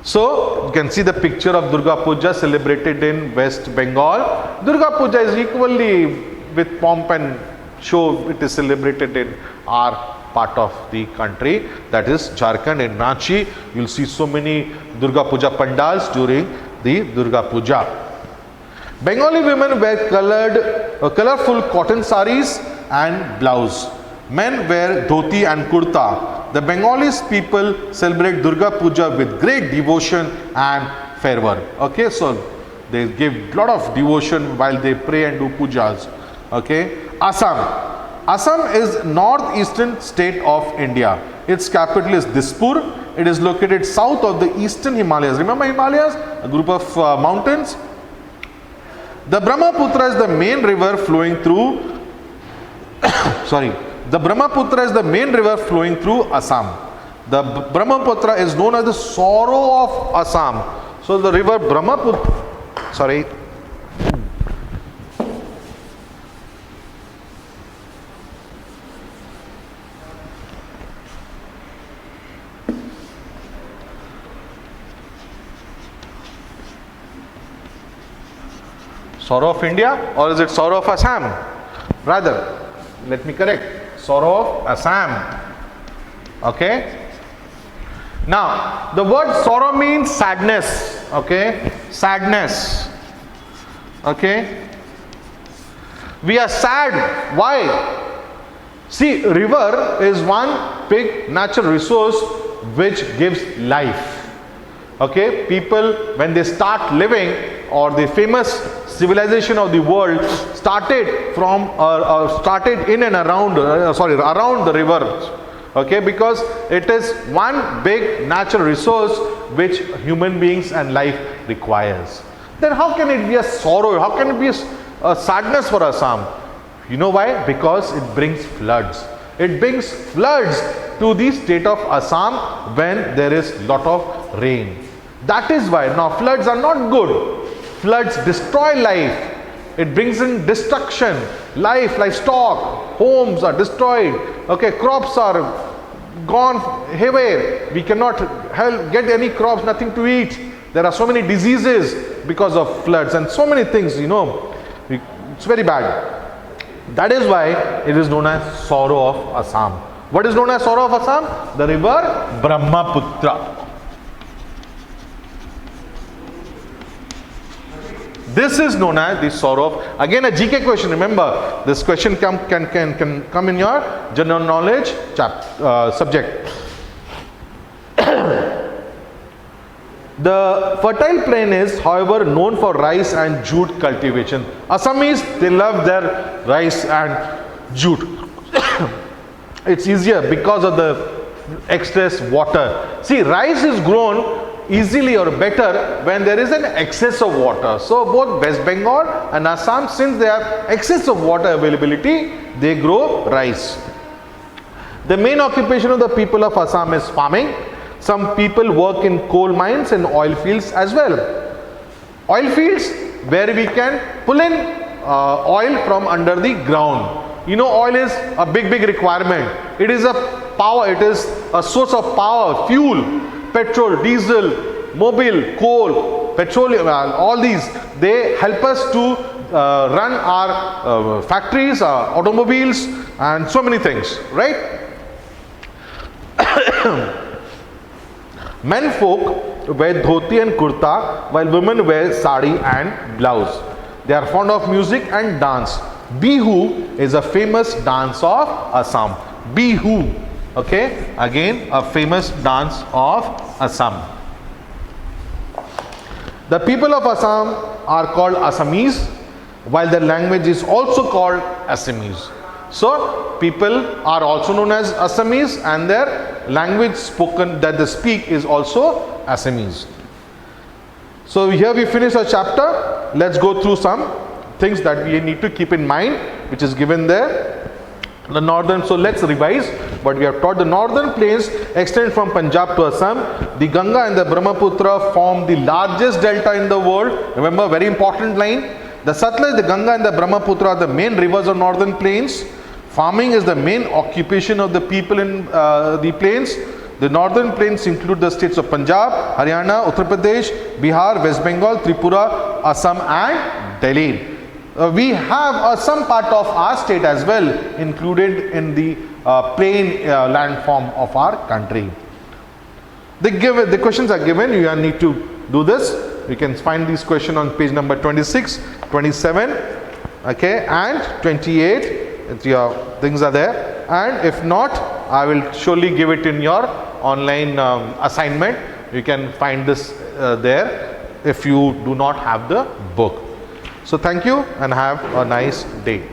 So you can see the picture of Durga Puja celebrated in West Bengal. Durga Puja is equally with pomp and show, it is celebrated in our part of the country, that is Jharkhand. In Ranchi, you will see so many Durga Puja pandals during the Durga Puja. Bengali women wear colorful cotton saris and blouse. Men wear dhoti and kurta. The Bengalis people celebrate Durga Puja with great devotion and fervor. Okay, so they give lot of devotion while they pray and do pujas. Okay, Assam. Assam is northeastern state of India. Its capital is Dispur. It is located south of the eastern Himalayas. Remember Himalayas? A group of mountains. The Brahmaputra is the main river flowing through The Brahmaputra is the main river flowing through Assam. The Brahmaputra is known as the sorrow of Assam. So the river Brahmaputra, sorrow of India, or is it sorrow of Assam? Rather, let me correct, sorrow of Assam. Okay. Now, the word sorrow means sadness. Okay, sadness. Okay. We are sad. Why? See, river is one big natural resource which gives life. Okay, people when they start living, or the famous civilization of the world started from started in and around around the river. Okay, because it is one big natural resource which human beings and life requires. Then how can it be a sorrow? How can it be a sadness for Assam? You know why? Because it brings floods. It brings floods to the state of Assam when there is lot of rain. That is why. Now floods are not good. Floods destroy life. It brings in destruction. Livestock, homes are destroyed. Okay, crops are gone haywire. We cannot get any crops, nothing to eat. There are so many diseases because of floods and so many things, you know. It's very bad. That is why it is known as sorrow of Assam. What is known as sorrow of Assam? The river Brahmaputra. This is known as the sorrow of, again a GK question. Remember, this question can come in your general knowledge subject. The fertile plain is, however, known for rice and jute cultivation. Assamese, they love their rice and jute. It's easier because of the excess water. See, rice is grown easily or better when there is an excess of water. So both West Bengal and Assam, since they have excess of water availability, they grow rice. The main occupation of the people of Assam is farming. Some people work in coal mines and oil fields as well. Oil fields where we can pull in oil from under the ground. You know, oil is a big requirement. It is a power, it is a source of power, fuel, petrol, diesel, mobile, coal, petroleum, all these, they help us to run our factories, our automobiles and so many things, right? Men folk wear dhoti and kurta while women wear sari and blouse. They are fond of music and dance. Bihu is a famous dance of Assam. Bihu, okay, again a famous dance of Assam. The people of Assam are called Assamese, while their language is also called Assamese. So people are also known as Assamese, and their language spoken that they speak is also Assamese. So here we finish our chapter. Let's go through some things that we need to keep in mind, which is given there. The northern, so let's revise what we have taught. The northern plains extend from Punjab to Assam. The Ganga and the Brahmaputra form the largest delta in the world. Remember, very important line. The Satluj, the Ganga and the Brahmaputra are the main rivers of northern plains. Farming is the main occupation of the people in the plains. The northern plains include the states of Punjab, Haryana, Uttar Pradesh, Bihar, West Bengal, Tripura, Assam and Delhi. We have some part of our state as well included in the plain landform of our country. The questions are given, you need to do this. You can find these questions on page number 26, 27, okay, and 28. Your things are there, and if not, I will surely give it in your online assignment. You can find this there if you do not have the book. So thank you and have a nice day.